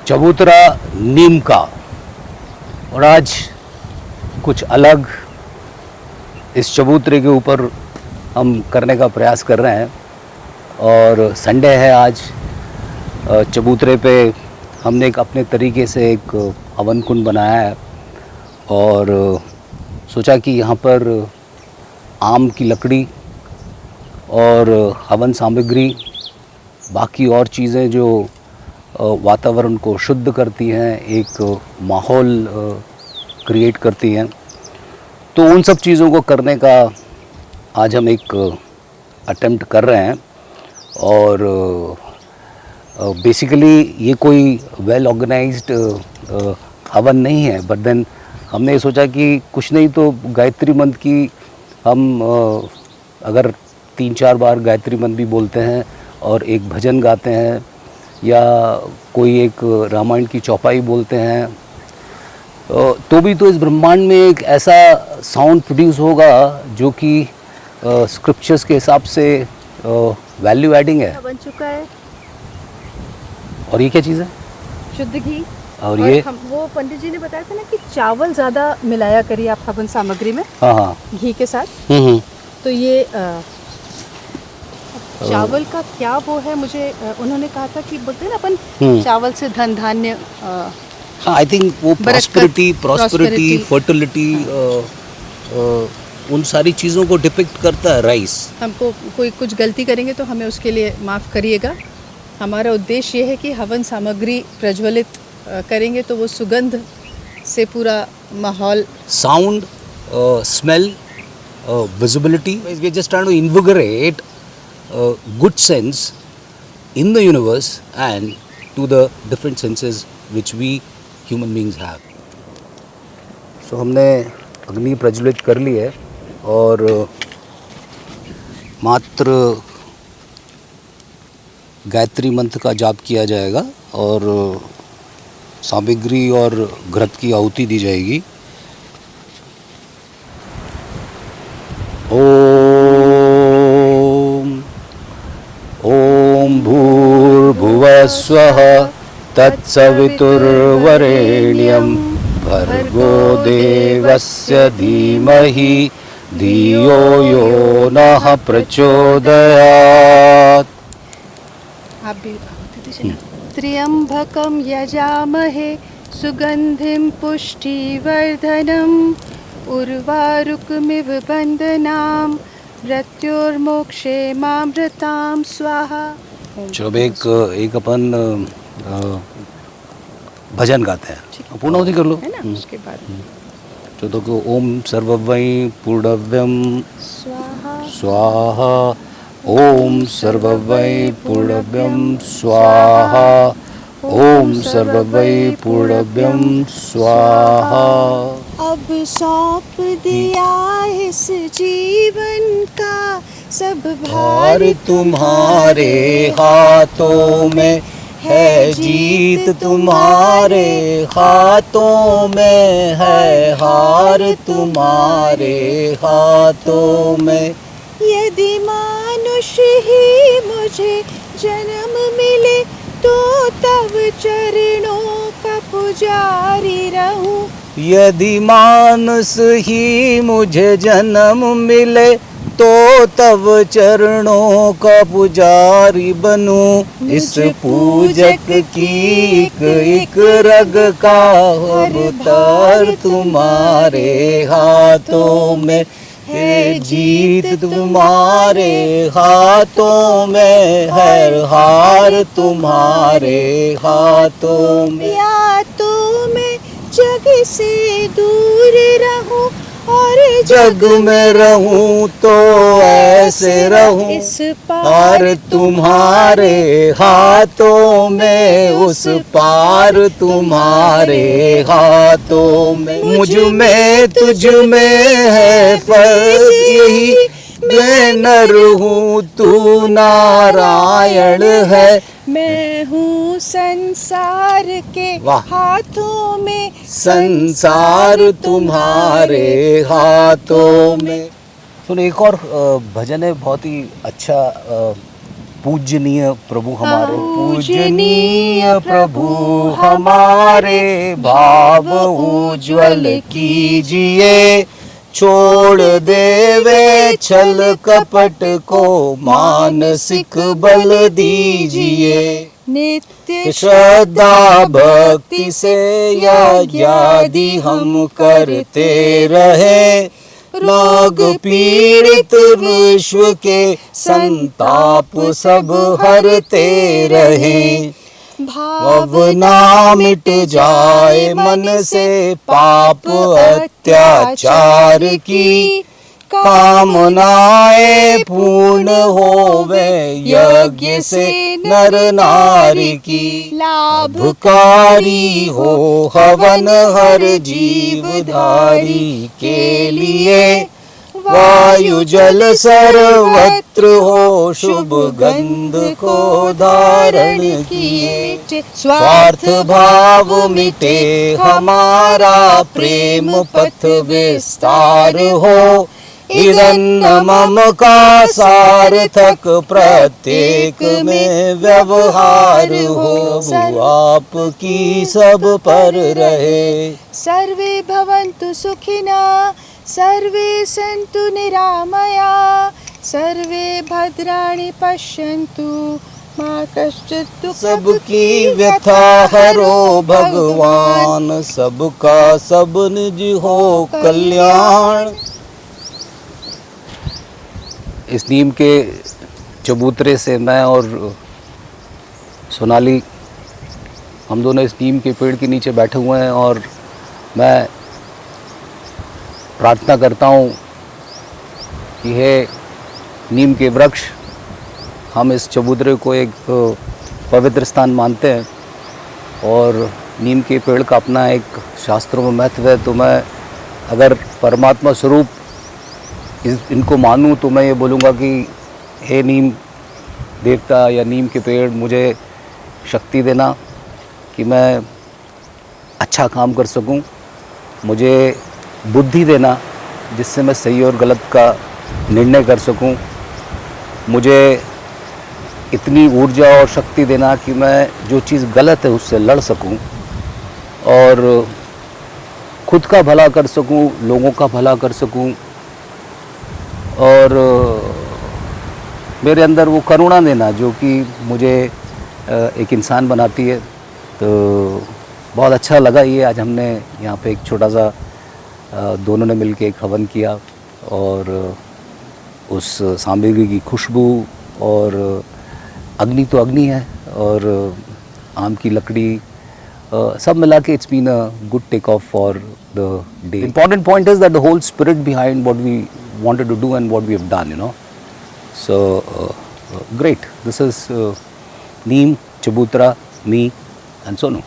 चबूतरा नीम का। और आज कुछ अलग इस चबूतरे के ऊपर हम करने का प्रयास कर रहे हैं। और संडे है आज। चबूतरे पे हमने एक अपने तरीके से एक हवन कुंड बनाया है और सोचा कि यहाँ पर आम की लकड़ी और हवन सामग्री, बाकी और चीज़ें जो वातावरण को शुद्ध करती हैं, एक माहौल क्रिएट करती हैं, तो उन सब चीज़ों को करने का आज हम एक अटेम्प्ट कर रहे हैं। और बेसिकली ये कोई वेल ऑर्गेनाइज्ड हवन नहीं है, बट देन हमने ये सोचा कि कुछ नहीं तो गायत्री मंत्र की हम अगर 3-4 बार गायत्री मंत्र भी बोलते हैं और एक भजन गाते हैं या कोई एक रामायण की चौपाई बोलते हैं, तो भी तो इस ब्रह्मांड में एक ऐसा साउंड प्रोड्यूस होगा जो कि स्क्रिप्चर्स के हिसाब से वैल्यू एडिंग है। बन चुका है। और ये क्या चीज़ है? शुद्ध घी। और ये वो पंडित जी ने बताया था ना कि चावल ज़्यादा मिलाया करिए आप हवन सामग्री में। हाँ, घी के साथ। तो ये चावल का क्या वो है, मुझे उन्होंने कहा था कि बोलते हैं ना अपन चावल से धन धान्य। हाँ, आई थिंक वो प्रॉस्पेरिटी, फर्टिलिटी, उन सारी चीज़ों को डिपिक्ट करता है राइस। हमको कोई कुछ गलती करेंगे तो हमें उसके लिए माफ़ करिएगा। हमारा उद्देश्य ये है कि हवन सामग्री प्रज्वलित करेंगे तो वो सुगंध से पूरा माहौल, sound, smell, visibility. We're just trying to invigorate good sense in the universe and to the different senses which we human beings have. So हमने अग्नि प्रज्वलित कर ली है और मात्र गायत्री मंत्र का जाप किया जाएगा और सामग्री और घृत की आहुति दी जाएगी। ओम भूर्भुवः स्वः तत्सवितुर्वरेण्यं भर्गो देवस्य धीमहि धियो यो नः प्रचोदयात्। आप भी त्र्यंबकं यजामहे सुगंधिं पुष्टिवर्धनम् उर्वारुकमिव बंधनां मृत्योर्मोक्षे मामृतां स्वाहा। चलो एक अपन भजन गाते हैं, पूर्णाहुति कर लो है ना। उसके बाद तो ओम सर्ववै पूर्णव्यम स्वाहा स्वाहा, ओम सर्ववै पूर्णव्यम स्वाहा, ओम सर्ववै पूर्णव्यम स्वाहा। अब सौंप दिया इस जीवन का सब भार तुम्हारे हाथों में है, जीत तुम्हारे हाथों में है, हार तुम्हारे हाथों में। यदि मानुष ही मुझे जन्म मिले तो तब चरणों का पुजारी रहूं। यदि मानस ही मुझे जन्म मिले तो तब चरणों का पुजारी बनूं। इस पूजक की एक रग का अवतार तुम्हारे हाथों में है, जीत तुम्हारे हाथों में है, हार तुम्हारे हाथों में। या तो मैं जग से दूर रहूं और जग में रहूं तो ऐसे रहूं, इस पार तुम्हारे हाथों में, उस पार तुम्हारे हाथों में। मुझ में तुझ में है फर्क यही, मैं नर हूँ तू नारायण है। मैं हूँ संसार के हाथों में, संसार तुम्हारे हाथों में। सुन, एक और भजन है बहुत ही अच्छा, पूजनीय प्रभु हमारे, पूजनीय प्रभु हमारे भाव उज्ज्वल कीजिए, छोड़ देवे छल कपट को मानसिक बल दीजिए, नित्य श्रद्धा भक्ति से यज्ञादि हम करते रहे, रोग पीड़ित विश्व के संताप सब हरते रहे, भावना मिट जाए मन से पाप अत्याचार की, कामनाएं पूर्ण होवे यज्ञ से नर नारी की, लाभकारी हो हवन हर जीवधारी के लिए, वायु जल सर्वत्र हो शुभ गंध को धारण किए, स्वार्थ भाव मिटे हमारा प्रेम पथ विस्तार हो, इदन्न मम का सार्थक प्रत्येक में व्यवहार हो, आपकी सब पर रहे, सर्वे भवन्तु सुखिना, सर्वे सन्तु निरामया, सर्वे भद्राणि पश्यन्तु मा कश्चित् दुःखं सबकी व्यथा हरो भगवान, सबका सब निज हो कल्याण। इस नीम के चबूतरे से मैं और सोनाली, हम दोनों इस नीम के पेड़ के नीचे बैठे हुए हैं और मैं प्रार्थना करता हूँ कि हे नीम के वृक्ष, हम इस चबूतरे को एक पवित्र स्थान मानते हैं और नीम के पेड़ का अपना एक शास्त्रों में महत्व है, तो मैं अगर परमात्मा स्वरूप इनको मानूं तो मैं ये बोलूँगा कि हे नीम देवता या नीम के पेड़, मुझे शक्ति देना कि मैं अच्छा काम कर सकूं, मुझे बुद्धि देना जिससे मैं सही और गलत का निर्णय कर सकूं, मुझे इतनी ऊर्जा और शक्ति देना कि मैं जो चीज़ गलत है उससे लड़ सकूं और खुद का भला कर सकूं, लोगों का भला कर सकूं और मेरे अंदर वो करुणा देना जो कि मुझे एक इंसान बनाती है। तो बहुत अच्छा लगा ये आज हमने यहाँ पे एक छोटा सा दोनों ने मिलके एक हवन किया और उस सामग्री की खुशबू और अग्नि तो अग्नि है और आम की लकड़ी सब मिला के it's been a good take off for the day. Important point is that the whole spirit behind what we wanted to do and what we have done, you know. So great. This is Neem, Chabutra, me and Sonu.